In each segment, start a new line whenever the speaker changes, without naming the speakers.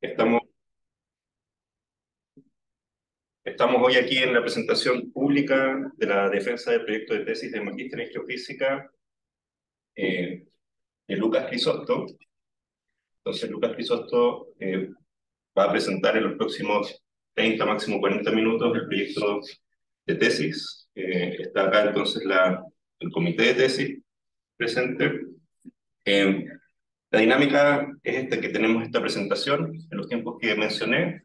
Estamos, estamos hoy aquí en la presentación pública de la defensa del proyecto de tesis de magíster en geofísica eh, de Lucas Crisóstomo. Entonces, Lucas Crisóstomo va a presentar en los próximos 30, máximo 40 minutos el proyecto de tesis. Está acá entonces el comité de tesis presente. Eh, la dinámica es esta, que tenemos esta presentación en los tiempos que mencioné.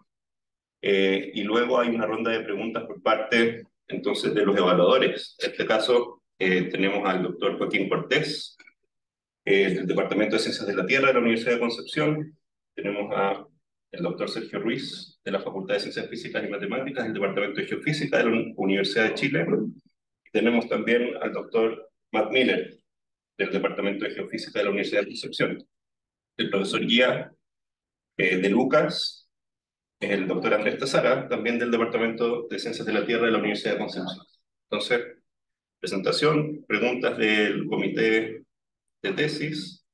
Y luego hay una ronda de preguntas por parte entonces de los evaluadores. En este caso tenemos al doctor Joaquín Cortés, del Departamento de Ciencias de la Tierra de la Universidad de Concepción. Tenemos al doctor Sergio Ruiz, de la Facultad de Ciencias Físicas y Matemáticas, del Departamento de Geofísica de la Universidad de Chile. Y tenemos también al doctor Matt Miller, del Departamento de Geofísica de la Universidad de Concepción. El profesor guía de Lucas es el doctor Andrés Tazara, también del Departamento de Ciencias de la Tierra de la Universidad de Concepción. Entonces, presentación, preguntas del comité de tesis,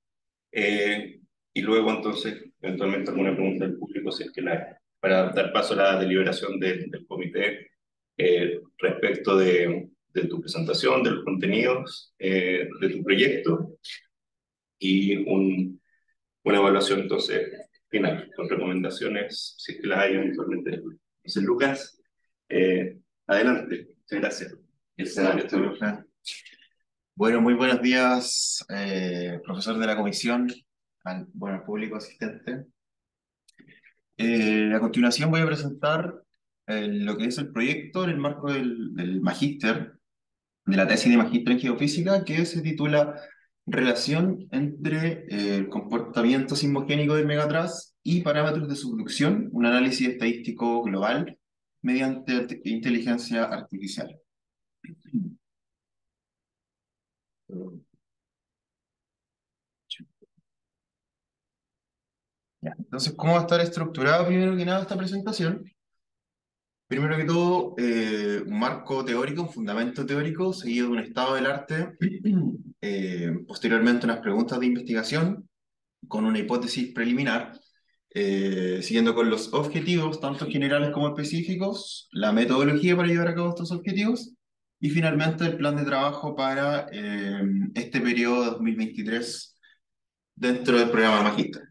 y luego entonces, eventualmente alguna pregunta del público, si es que la hay, para dar paso a la deliberación del comité respecto de tu presentación, de los contenidos de tu proyecto y una evaluación entonces final, con recomendaciones, si es que las hay eventualmente. Entonces, Lucas, adelante. Muchas gracias. El escenario es tuyo.
Bueno, muy buenos días, profesor de la comisión, al público asistente. A continuación voy a presentar lo que es el proyecto en el marco del magíster, de la tesis de magíster en geofísica, que se titula Relación entre el comportamiento sismogénico del megatras y parámetros de subducción, un análisis estadístico global mediante inteligencia artificial. Ya, entonces, ¿cómo va a estar estructurada primero que nada esta presentación? Primero que todo, un marco teórico, un fundamento teórico, seguido de un estado del arte, posteriormente unas preguntas de investigación con una hipótesis preliminar, siguiendo con los objetivos, tanto generales como específicos, la metodología para llevar a cabo estos objetivos, y finalmente el plan de trabajo para este periodo 2023 dentro del programa de Magíster.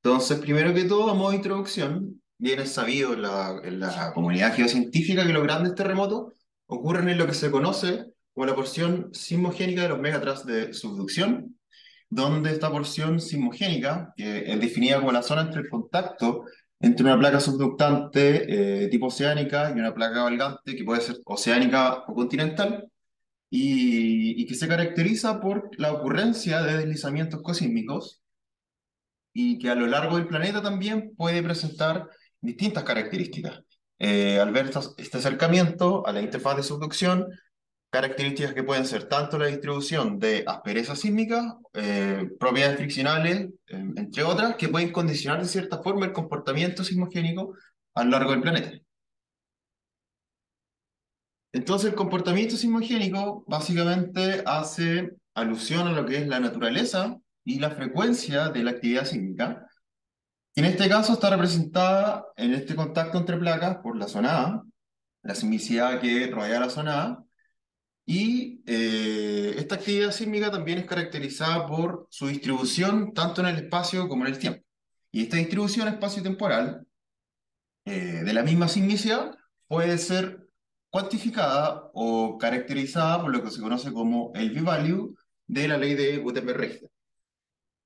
Entonces, primero que todo, a modo de introducción, bien es sabido en la comunidad geocientífica que los grandes terremotos ocurren en lo que se conoce como la porción sismogénica de los megatras de subducción, donde esta porción sismogénica, que es definida como la zona entre el contacto entre una placa subductante tipo oceánica y una placa cabalgante que puede ser oceánica o continental, y que se caracteriza por la ocurrencia de deslizamientos cosísmicos y que a lo largo del planeta también puede presentar distintas características. Al ver este acercamiento a la interfaz de subducción, características que pueden ser tanto la distribución de aspereza sísmica, propiedades friccionales, entre otras, que pueden condicionar de cierta forma el comportamiento sismogénico a lo largo del planeta. Entonces, el comportamiento sismogénico básicamente hace alusión a lo que es la naturaleza y la frecuencia de la actividad sísmica. En este caso está representada en este contacto entre placas por la zona A, la sismicidad que rodea la zona A, y esta actividad sísmica también es caracterizada por su distribución tanto en el espacio como en el tiempo. Y esta distribución espacio-temporal de la misma sismicidad puede ser cuantificada o caracterizada por lo que se conoce como el V-value de la ley de Gutenberg-Richter.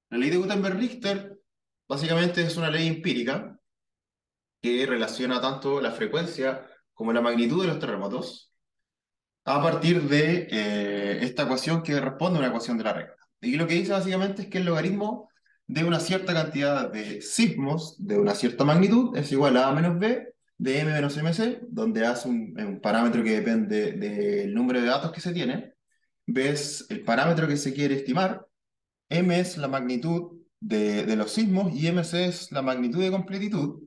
La ley de Gutenberg-Richter básicamente es una ley empírica que relaciona tanto la frecuencia como la magnitud de los terremotos a partir de esta ecuación que responde a una ecuación de la regla. Y lo que dice básicamente es que el logaritmo de una cierta cantidad de sismos de una cierta magnitud es igual a menos b de m menos mc, donde A es un parámetro que depende del número de datos que se tiene, b es el parámetro que se quiere estimar, m es la magnitud de los sismos y mc es la magnitud de completitud,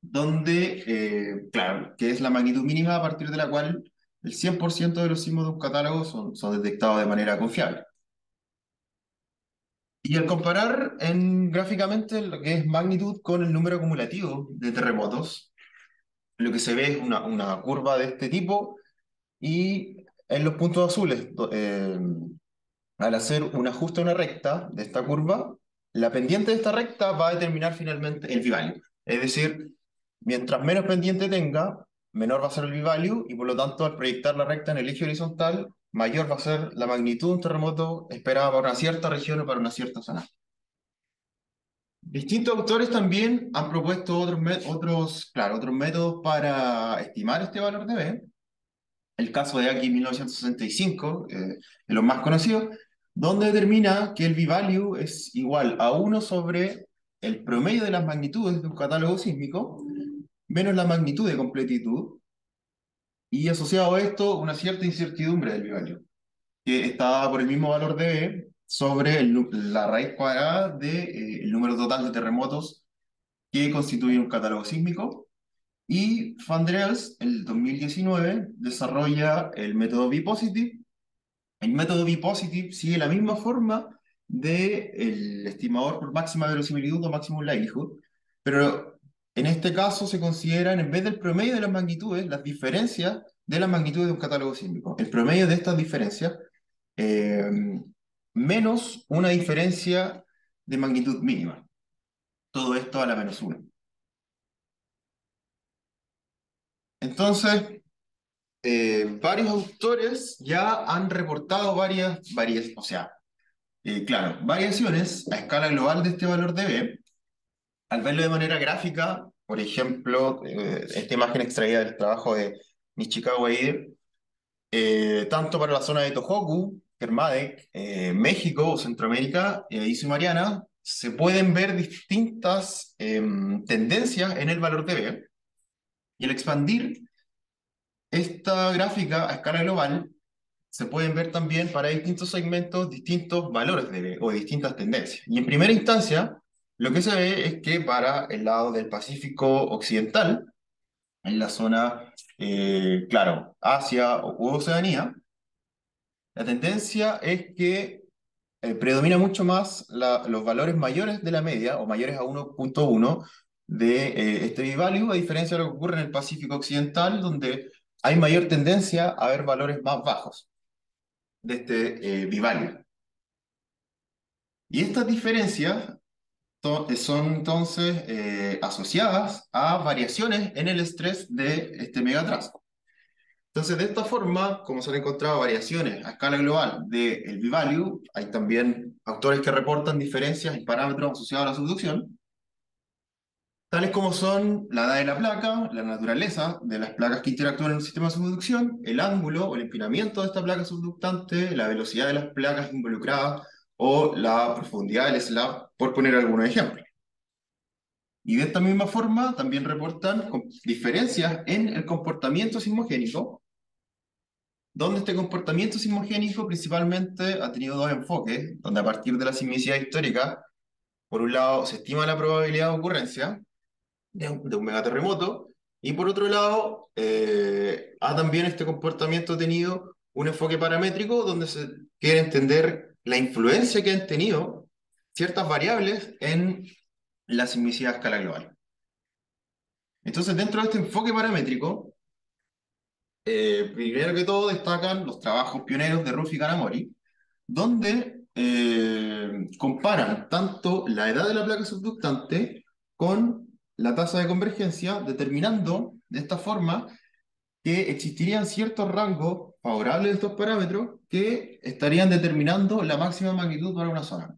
donde, claro, que es la magnitud mínima a partir de la cual el 100% de los sismos de un catálogo son detectados de manera confiable. Y al comparar gráficamente lo que es magnitud con el número acumulativo de terremotos, lo que se ve es una curva de este tipo y en los puntos azules, al hacer un ajuste a una recta de esta curva, la pendiente de esta recta va a determinar finalmente el p-value. Es decir, mientras menos pendiente tenga, menor va a ser el p-value y por lo tanto al proyectar la recta en el eje horizontal, mayor va a ser la magnitud de un terremoto esperada para una cierta región o para una cierta zona. Distintos autores también han propuesto otros métodos para estimar este valor de B. El caso de Aki 1965, de los más conocidos, donde determina que el p-value es igual a 1 sobre el promedio de las magnitudes de un catálogo sísmico, menos la magnitud de completitud, y asociado a esto una cierta incertidumbre del p-value, que está dada por el mismo valor de B sobre la raíz cuadrada del número total de terremotos que constituyen un catálogo sísmico. Y Van der Els, en el 2019, desarrolla el método B-Positive. El método B-Positive sigue la misma forma del estimador por máxima verosimilitud o maximum likelihood, pero en este caso se consideran, en vez del promedio de las magnitudes, las diferencias de las magnitudes de un catálogo sísmico. El promedio de estas diferencias eh, menos una diferencia de magnitud mínima. Todo esto a la menos 1. Entonces, varios autores ya han reportado o sea, claro, variaciones a escala global de este valor de B. Al verlo de manera gráfica, por ejemplo, esta imagen extraída del trabajo de Nishikawa Ide, tanto para la zona de Tohoku, Kermadec, México o Centroamérica, y Mariana, se pueden ver distintas tendencias en el valor de B. Y al expandir esta gráfica a escala global, se pueden ver también para distintos segmentos distintos valores o distintas tendencias. Y en primera instancia, lo que se ve es que para el lado del Pacífico Occidental, en la zona, claro, Asia u Oceanía, la tendencia es que predomina mucho más los valores mayores de la media o mayores a 1.1 de este p-value, a diferencia de lo que ocurre en el Pacífico Occidental, donde hay mayor tendencia a ver valores más bajos de este p-value. Y estas diferencias son entonces asociadas a variaciones en el estrés de este megatrazo. Entonces, de esta forma, como se han encontrado variaciones a escala global del p-value, hay también autores que reportan diferencias en parámetros asociados a la subducción, tales como son la edad de la placa, la naturaleza de las placas que interactúan en un sistema de subducción, el ángulo o el empinamiento de esta placa subductante, la velocidad de las placas involucradas o la profundidad del slab, por poner algunos ejemplos. Y de esta misma forma también reportan diferencias en el comportamiento sismogénico, donde este comportamiento sismogénico principalmente ha tenido dos enfoques, donde a partir de la sismicidad histórica, por un lado se estima la probabilidad de ocurrencia de un megaterremoto, y por otro lado ha también este comportamiento tenido un enfoque paramétrico, donde se quiere entender la influencia que han tenido ciertas variables en la sismicidad a escala global. Entonces, dentro de este enfoque paramétrico, primero que todo destacan los trabajos pioneros de Ruffi Kanamori, donde comparan tanto la edad de la placa subductante con la tasa de convergencia, determinando de esta forma que existirían ciertos rangos favorables de estos parámetros que estarían determinando la máxima magnitud para una zona.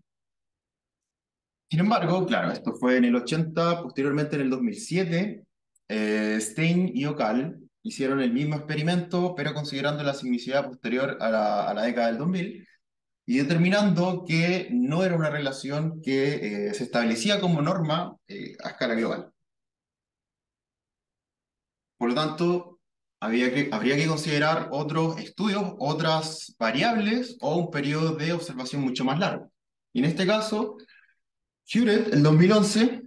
Sin embargo, claro, esto fue en el 80, posteriormente en el 2007, Stein y Okal hicieron el mismo experimento, pero considerando la sismicidad posterior a la década del 2000, y determinando que no era una relación que se establecía como norma a escala global. Por lo tanto, habría que considerar otros estudios, otras variables o un periodo de observación mucho más largo. Y en este caso, Hewlett, en 2011,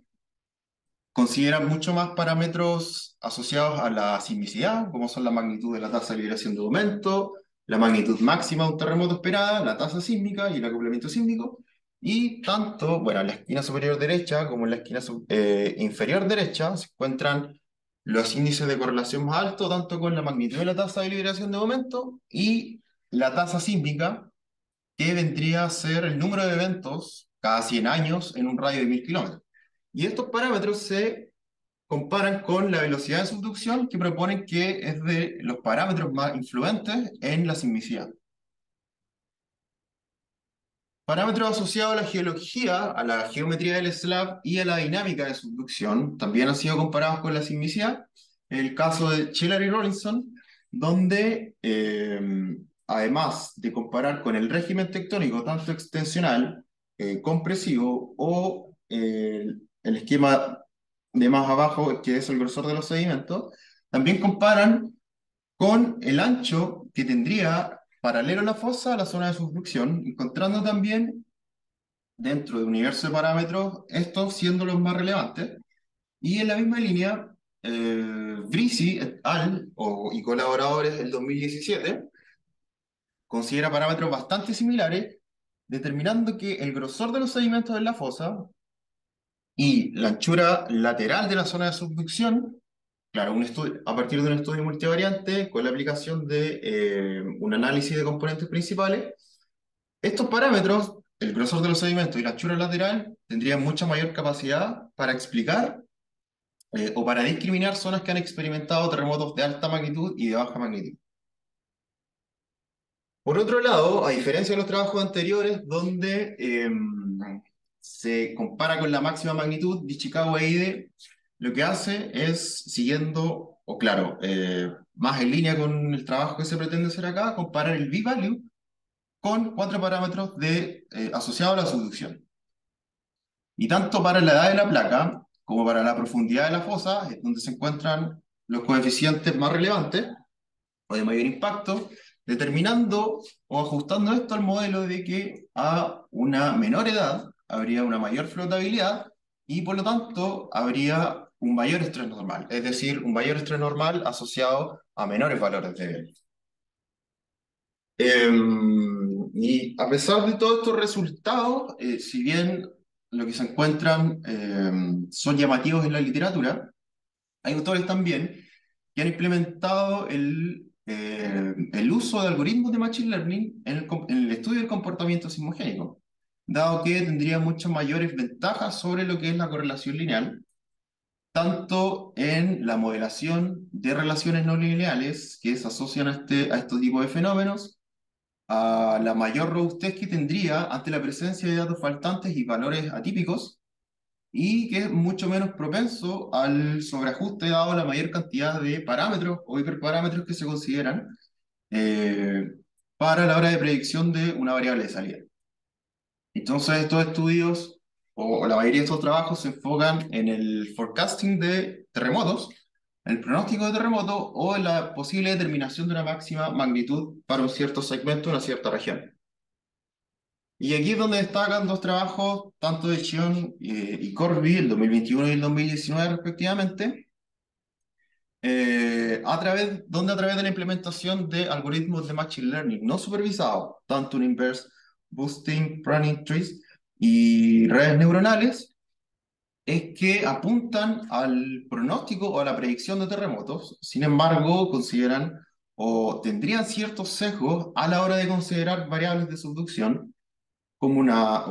considera mucho más parámetros asociados a la sismicidad, como son la magnitud de la tasa de liberación de aumento, la magnitud máxima de un terremoto esperada, la tasa sísmica y el acoplamiento sísmico, Y tanto, bueno, en la esquina superior derecha como en la esquina inferior derecha se encuentran los índices de correlación más altos, tanto con la magnitud de la tasa de liberación de momento y la tasa sísmica, que vendría a ser el número de eventos cada 100 años en un radio de 1000 kilómetros. Y estos parámetros se comparan con la velocidad de subducción, que proponen que es de los parámetros más influentes en la sismicidad. Parámetros asociados a la geología, a la geometría del slab y a la dinámica de subducción también han sido comparados con la sismicidad. El caso de Cheller y Rawlinson, donde además de comparar con el régimen tectónico tanto extensional, compresivo o el esquema de más abajo, que es el grosor de los sedimentos, también comparan con el ancho que tendría paralelo a la fosa a la zona de subducción, encontrando también dentro de un universo de parámetros estos siendo los más relevantes. Y en la misma línea, Brisi et al. Y colaboradores del 2017 considera parámetros bastante similares, determinando que el grosor de los sedimentos en la fosa y la anchura lateral de la zona de subducción. Claro, a partir de un estudio multivariante con la aplicación de un análisis de componentes principales, estos parámetros, el grosor de los sedimentos y la anchura lateral, tendrían mucha mayor capacidad para explicar o para discriminar zonas que han experimentado terremotos de alta magnitud y de baja magnitud. Por otro lado, a diferencia de los trabajos anteriores, donde se compara con la máxima magnitud de Chicago EIDE, lo que hace es, siguiendo, o claro, más en línea con el trabajo que se pretende hacer acá, comparar el V-value con 4 parámetros asociados a la subducción. Y tanto para la edad de la placa como para la profundidad de la fosa, es donde se encuentran los coeficientes más relevantes o de mayor impacto, determinando o ajustando esto al modelo de que a una menor edad habría una mayor flotabilidad y por lo tanto habría un mayor estrés normal, es decir, un mayor estrés normal asociado a menores valores de B. Y a pesar de todos estos resultados, si bien lo que se encuentran son llamativos en la literatura, hay autores también que han implementado el uso de algoritmos de Machine Learning en el estudio del comportamiento sismogénico, dado que tendría muchas mayores ventajas sobre lo que es la correlación lineal, tanto en la modelación de relaciones no lineales que se asocian a este tipo de fenómenos, a la mayor robustez que tendría ante la presencia de datos faltantes y valores atípicos, y que es mucho menos propenso al sobreajuste dado la mayor cantidad de parámetros o hiperparámetros que se consideran eh, para la hora de predicción de una variable de salida. Entonces, estos estudios o la mayoría de estos trabajos se enfocan en el forecasting de terremotos, en el pronóstico de terremotos o en la posible determinación de una máxima magnitud para un cierto segmento, una cierta región. Y aquí es donde destacan dos trabajos, tanto de Chion y Corby, el 2021 y el 2019 respectivamente, donde a través de la implementación de algoritmos de Machine Learning no supervisados, tanto en Inverse Boosting, Pruning Trees y redes neuronales, es que apuntan al pronóstico o a la predicción de terremotos. Sin embargo, consideran o tendrían ciertos sesgos a la hora de considerar variables de subducción como una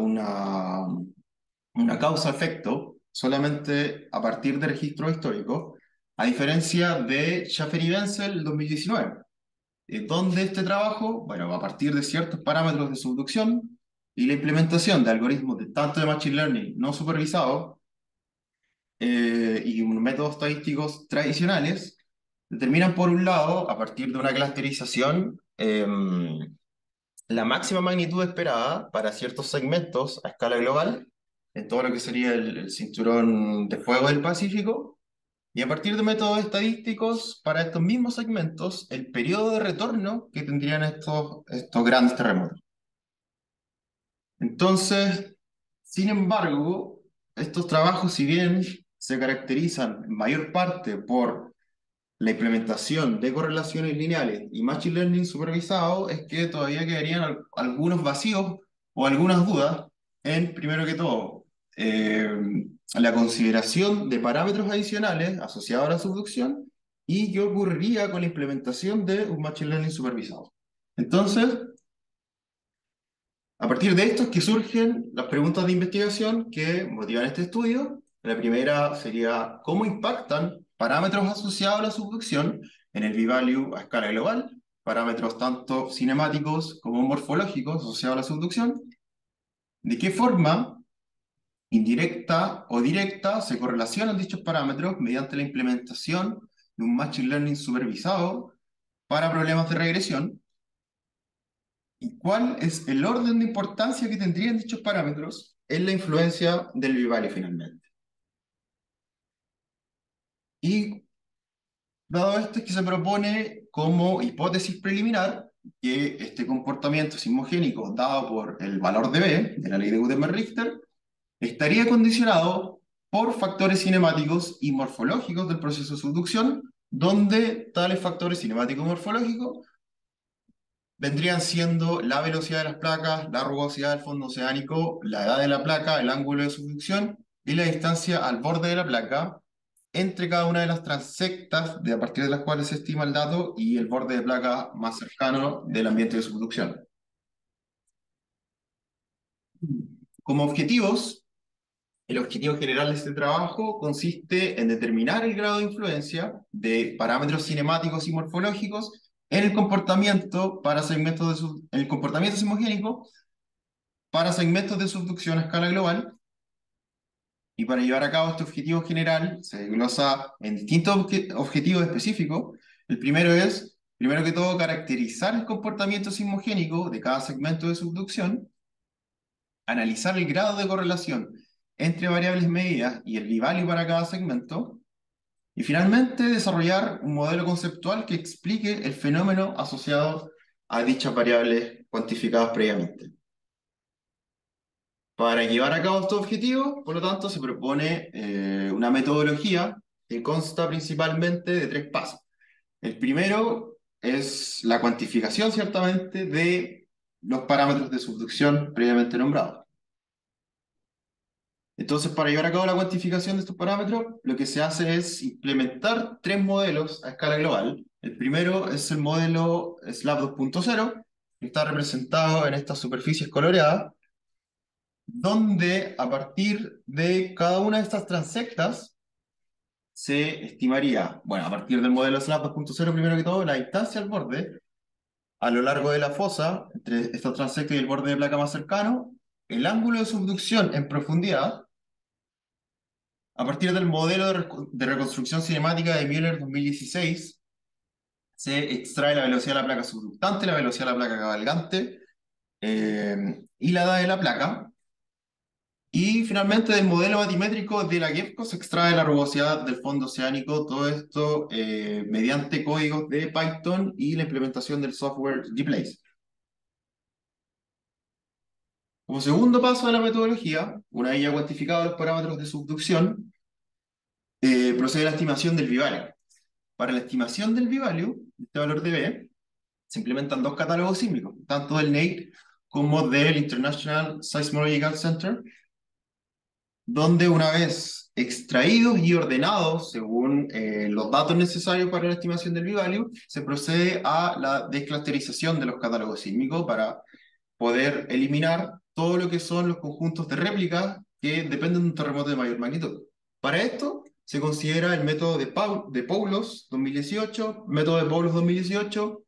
causa-efecto solamente a partir de registros históricos, a diferencia de Schaffer y Wenzel 2019, donde este trabajo, bueno, a partir de ciertos parámetros de subducción y la implementación de algoritmos tanto de Machine Learning no supervisados y métodos estadísticos tradicionales, determinan por un lado, a partir de una clusterización, la máxima magnitud esperada para ciertos segmentos a escala global, en todo lo que sería el cinturón de fuego del Pacífico, y a partir de métodos estadísticos para estos mismos segmentos, el periodo de retorno que tendrían estos grandes terremotos. Entonces, sin embargo, estos trabajos, si bien se caracterizan en mayor parte por la implementación de correlaciones lineales y Machine Learning supervisado, es que todavía quedarían algunos vacíos o algunas dudas en, primero que todo, la consideración de parámetros adicionales asociados a la subducción y qué ocurriría con la implementación de un Machine Learning supervisado. Entonces, a partir de esto es que surgen las preguntas de investigación que motivan este estudio. La primera sería, ¿cómo impactan parámetros asociados a la subducción en el p-value a escala global? Parámetros tanto cinemáticos como morfológicos asociados a la subducción. ¿De qué forma, indirecta o directa, se correlacionan dichos parámetros mediante la implementación de un Machine Learning supervisado para problemas de regresión? ¿Y cuál es el orden de importancia que tendrían dichos parámetros en la influencia del p-value finalmente? Y dado esto es que se propone como hipótesis preliminar que este comportamiento sismogénico dado por el valor de B, de la ley de Gutenberg-Richter, estaría condicionado por factores cinemáticos y morfológicos del proceso de subducción, donde tales factores cinemáticos y morfológicos vendrían siendo la velocidad de las placas, la rugosidad del fondo oceánico, la edad de la placa, el ángulo de subducción y la distancia al borde de la placa entre cada una de las transectas de a partir de las cuales se estima el dato y el borde de placa más cercano del ambiente de subducción. Como objetivos, el objetivo general de este trabajo consiste en determinar el grado de influencia de parámetros cinemáticos y morfológicos en el comportamiento para segmentos en el comportamiento sismogénico para segmentos de subducción a escala global. Y para llevar a cabo este objetivo general se desglosa en distintos objetivos específicos. El primero es, primero que todo, caracterizar el comportamiento sismogénico de cada segmento de subducción, analizar el grado de correlación entre variables medidas y el p-value para cada segmento, y finalmente desarrollar un modelo conceptual que explique el fenómeno asociado a dichas variables cuantificadas previamente. Para llevar a cabo estos objetivos, por lo tanto, se propone una metodología que consta principalmente de tres pasos. El primero es la cuantificación, ciertamente, de los parámetros de subducción previamente nombrados. Entonces, para llevar a cabo la cuantificación de estos parámetros, lo que se hace es implementar tres modelos a escala global. El primero es el modelo SLAP 2.0, que está representado en estas superficies coloreadas, donde a partir de cada una de estas transectas se estimaría, bueno, a partir del modelo SLAP 2.0, primero que todo, la distancia al borde a lo largo de la fosa, entre esta transecta y el borde de placa más cercano, el ángulo de subducción en profundidad. A partir del modelo de reconstrucción cinemática de Müller 2016, se extrae la velocidad de la placa subductante, la velocidad de la placa cabalgante y la edad de la placa. Y finalmente del modelo batimétrico de la GEPCO se extrae la rugosidad del fondo oceánico, todo esto mediante códigos de Python y la implementación del software Gplace. Como segundo paso de la metodología, una vez ya cuantificados los parámetros de subducción, procede la estimación del p-value. Para la estimación del p-value, este valor de B, se implementan dos catálogos sísmicos, tanto del NAICS como del International Seismological Center, donde una vez extraídos y ordenados según los datos necesarios para la estimación del p-value, se procede a la desclusterización de los catálogos sísmicos para poder eliminar todo lo que son los conjuntos de réplicas que dependen de un terremoto de mayor magnitud. Para esto se considera el método de Paulos 2018, método de Paulos 2018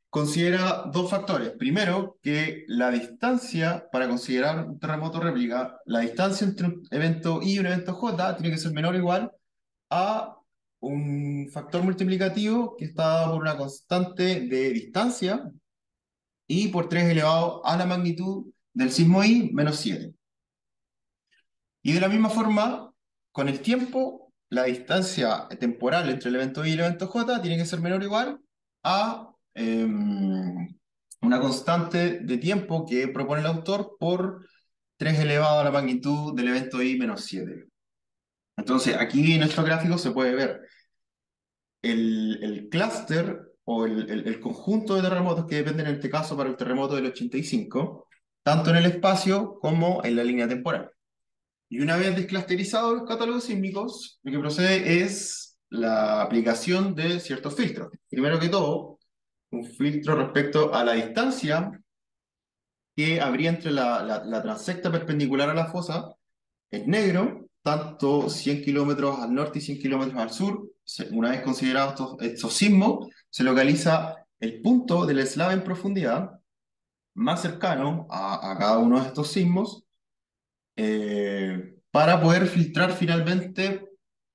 considera dos factores. Primero, que la distancia para considerar un terremoto réplica, la distancia entre un evento I y un evento J tiene que ser menor o igual a un factor multiplicativo que está dado por una constante de distancia y por 3 elevado a la magnitud del sismo I menos 7. Y de la misma forma, con el tiempo, la distancia temporal entre el evento I y el evento J tiene que ser menor o igual a una constante de tiempo que propone el autor por 3 elevado a la magnitud del evento I menos 7. Entonces, aquí en estos gráficos se puede ver el clúster o el conjunto de terremotos que dependen en este caso para el terremoto del 85, tanto en el espacio como en la línea temporal. Y una vez desclusterizados los catálogos sísmicos, lo que procede es la aplicación de ciertos filtros. Primero que todo, un filtro respecto a la distancia que habría entre la transecta perpendicular a la fosa, es negro, tanto 100 kilómetros al norte y 100 kilómetros al sur. Una vez considerados estos sismos, se localiza el punto del eslave en profundidad más cercano a cada uno de estos sismos, para poder filtrar finalmente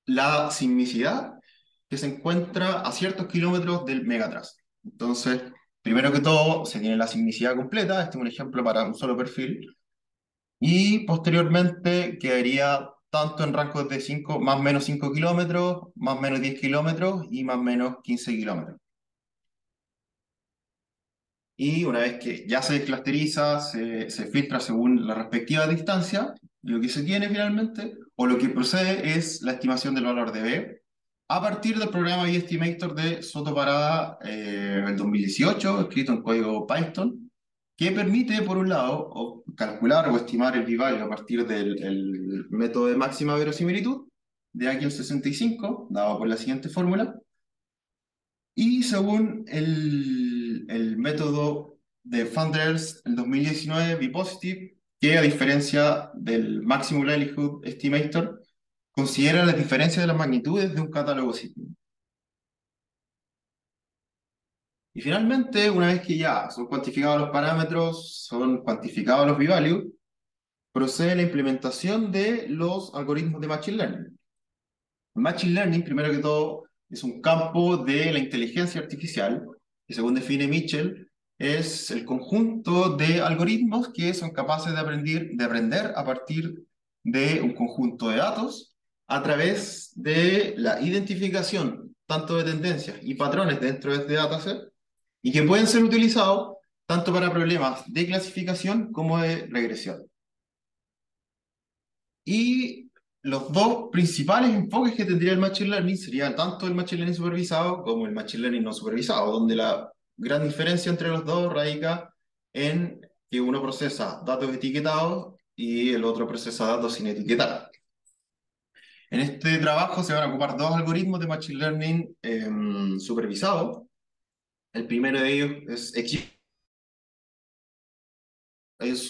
la sismicidad que se encuentra a ciertos kilómetros del megatras. Entonces, primero que todo, se tiene la sismicidad completa, este es un ejemplo para un solo perfil, y posteriormente quedaría tanto en rangos de 5, más o menos 5 kilómetros, más o menos 10 kilómetros y más o menos 15 kilómetros. Y una vez que ya se desclusteriza, se filtra según la respectiva distancia, lo que se tiene finalmente, o lo que procede es la estimación del valor de B, a partir del programa eStimator de Soto Parada del 2018, escrito en código Python, que permite, por un lado, calcular o estimar el p-value a partir del el método de máxima verosimilitud, de aquí el 65, dado por la siguiente fórmula, y según el método de Funders, el 2019, B-Positive, que a diferencia del Maximum Likelihood Estimator, considera las diferencias de las magnitudes de un catálogo sísmico. Y finalmente, una vez que ya son cuantificados los parámetros, son cuantificados los p-values, procede la implementación de los algoritmos de Machine Learning. Machine Learning, primero que todo, es un campo de la inteligencia artificial, que según define Mitchell, es el conjunto de algoritmos que son capaces de aprender a partir de un conjunto de datos a través de la identificación tanto de tendencias y patrones dentro de este dataset, y que pueden ser utilizados tanto para problemas de clasificación como de regresión. Y los dos principales enfoques que tendría el Machine Learning serían tanto el Machine Learning supervisado como el Machine Learning no supervisado, donde la gran diferencia entre los dos radica en que uno procesa datos etiquetados y el otro procesa datos sin etiquetar. En este trabajo se van a ocupar dos algoritmos de Machine Learning supervisado. El primero de ellos es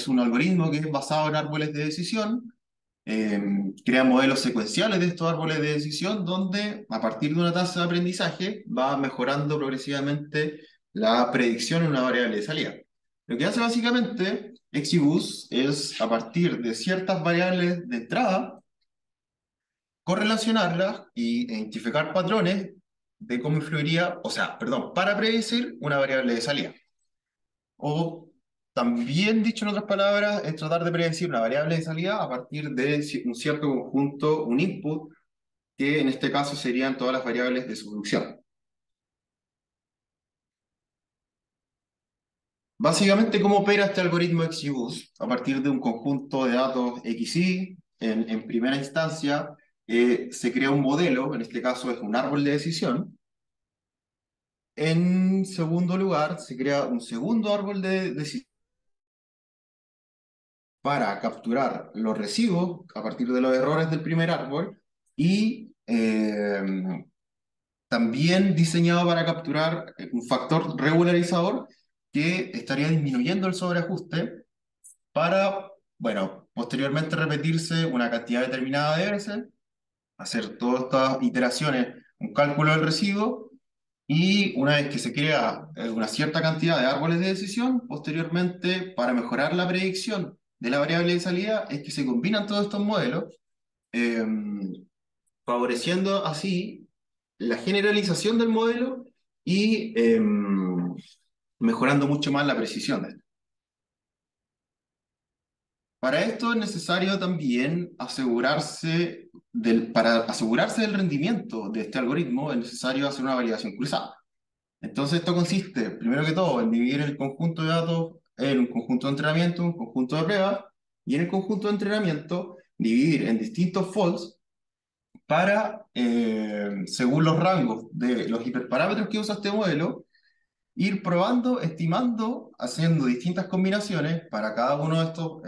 un algoritmo que es basado en árboles de decisión. Crea modelos secuenciales de estos árboles de decisión donde a partir de una tasa de aprendizaje va mejorando progresivamente la predicción en una variable de salida. Lo que hace básicamente XGBoost es, a partir de ciertas variables de entrada, correlacionarlas y identificar patrones de cómo influiría, o sea, perdón, para predecir una variable de salida. O también, dicho en otras palabras, es tratar de predecir una variable de salida a partir de un cierto conjunto, un input, que en este caso serían todas las variables de su función. Básicamente, ¿cómo opera este algoritmo XGBoost? A partir de un conjunto de datos XY, en primera instancia, se crea un modelo, en este caso es un árbol de decisión. En segundo lugar, se crea un segundo árbol de decisión para capturar los residuos a partir de los errores del primer árbol y también diseñado para capturar un factor regularizador que estaría disminuyendo el sobreajuste para, bueno, posteriormente repetirse una cantidad determinada de veces, hacer todas estas iteraciones, un cálculo del residuo, y una vez que se crea una cierta cantidad de árboles de decisión, posteriormente, para mejorar la predicción de la variable de salida, es que se combinan todos estos modelos, eh, favoreciendo así la generalización del modelo y mejorando mucho más la precisión de esto. Para esto es necesario también para asegurarse del rendimiento de este algoritmo, es necesario hacer una validación cruzada. Entonces esto consiste, primero que todo, en dividir el conjunto de datos en un conjunto de entrenamiento, un conjunto de prueba, y en el conjunto de entrenamiento dividir en distintos folds para, según los rangos de los hiperparámetros que usa este modelo, ir probando, estimando, haciendo distintas combinaciones para cada uno de estos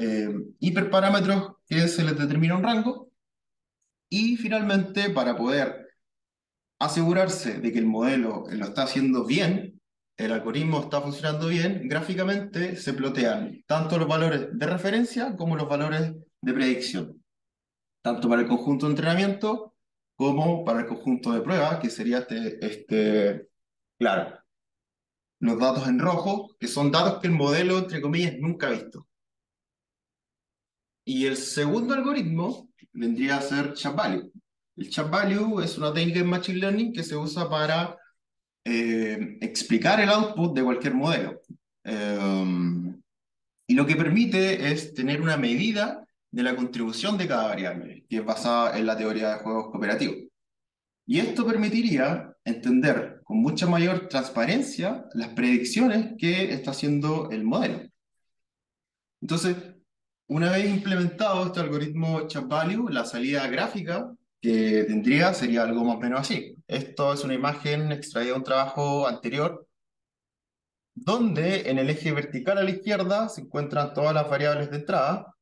hiperparámetros que se les determina un rango, y finalmente para poder asegurarse de que el modelo lo está haciendo bien, el algoritmo está funcionando bien, gráficamente se plotean tanto los valores de referencia como los valores de predicción, tanto para el conjunto de entrenamiento como para el conjunto de prueba, que sería claro, los datos en rojo, que son datos que el modelo, entre comillas, nunca ha visto. Y el segundo algoritmo vendría a ser Chat Value. El Chat Value es una técnica en Machine Learning que se usa para explicar el output de cualquier modelo. Y lo que permite es tener una medida de la contribución de cada variable, que es basada en la teoría de juegos cooperativos. Y esto permitiría entender con mucha mayor transparencia las predicciones que está haciendo el modelo. Entonces, una vez implementado este algoritmo Chat Value, la salida gráfica que tendría sería algo más o menos así. Esto es una imagen extraída de un trabajo anterior, donde en el eje vertical a la izquierda se encuentran todas las variables de entrada,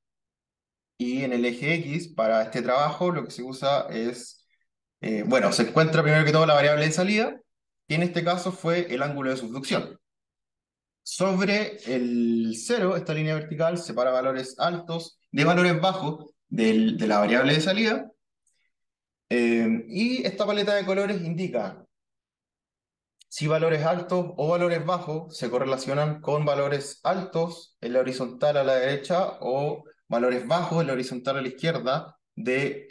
y en el eje X, para este trabajo, lo que se usa es, bueno, se encuentra primero que todo la variable de salida, que en este caso fue el ángulo de subducción. Sobre el cero, esta línea vertical separa valores altos de valores bajos de la variable de salida, y esta paleta de colores indica si valores altos o valores bajos se correlacionan con valores altos en la horizontal a la derecha o valores bajos en la horizontal a la izquierda de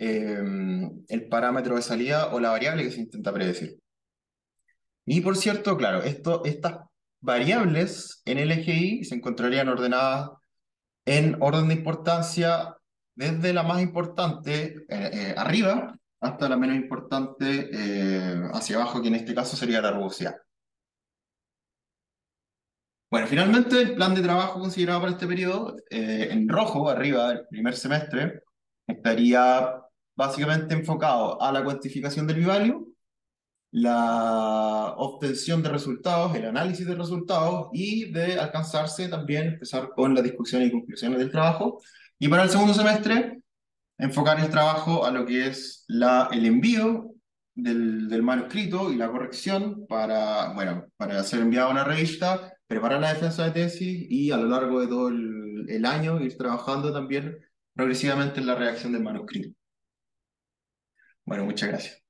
el parámetro de salida o la variable que se intenta predecir. Y por cierto, claro, estas variables en el eje Y se encontrarían ordenadas en orden de importancia desde la más importante arriba hasta la menos importante hacia abajo, que en este caso sería la rugosidad. Bueno, finalmente el plan de trabajo considerado para este periodo, en rojo, arriba del primer semestre, estaría básicamente enfocado a la cuantificación del p-value, la obtención de resultados, el análisis de resultados y de alcanzarse también empezar con las discusiones y conclusiones del trabajo. Y para el segundo semestre, enfocar el trabajo a lo que es el envío del manuscrito y la corrección para, bueno, para ser enviado a una revista, preparar la defensa de tesis y a lo largo de todo el año ir trabajando también progresivamente en la redacción del manuscrito. Bueno, muchas gracias.